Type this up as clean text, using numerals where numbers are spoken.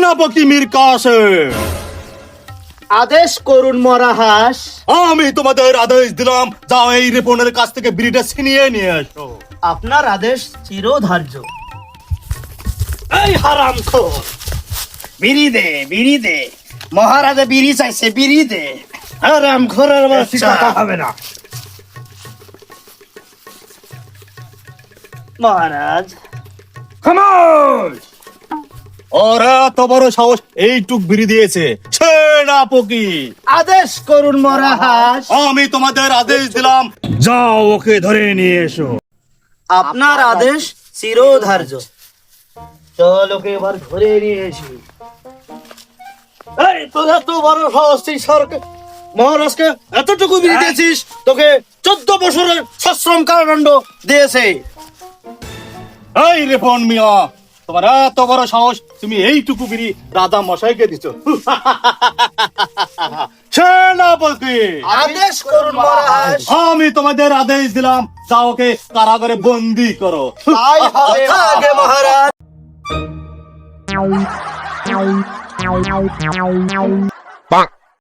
সেনাপতি মীর কাসেম, আদেশ করুন মহারাজ। আমি তোমাদের আদেশ দিলাম, যাও এই রিপনের কাছ থেকে বিড়িটা ছিনিয়ে নিয়ে এসো। আপনার আদেশ চিরধার্য। এই হারামখোর, বিড়ি দে মহারাজা বিড়ি চাইছে, বিড়ি দে। হারামখোরের বাচ্চা। হবে না। মহারাজ, খামোশ! ওরা তো বড় সাহস, এইটুক বিড়ি দিয়েছে। সেনাপতি, আদেশ করুন মহারাজ। আমি তোমাদের আদেশ দিলাম, যাও ওকে ধরে নিয়ে এসো। আপনার আদেশ চিরধার্য। চল ওকে এবার ধরে নিয়ে এসি। এই তোরা তো বড় সাহস, তুই সরকার মহারাজকে এতটুকু বিড়ি দিয়েছিস, তোকে 14 বছরের সশ্রম কারাদণ্ড দিয়েছে। এই রিপন মিয়া, তোমার এত বড় সাহস, তুমি এইটুকু বিড়ি রাজা মশাইকে দিচ্ছ। সেনাপতি, আদেশ করুন মহারাজ। আমি তোমাদের আদেশ দিলাম, যাও ওকে কারাগারে বন্দি করো। তাই হবে আগে মহারাজ। Bonk.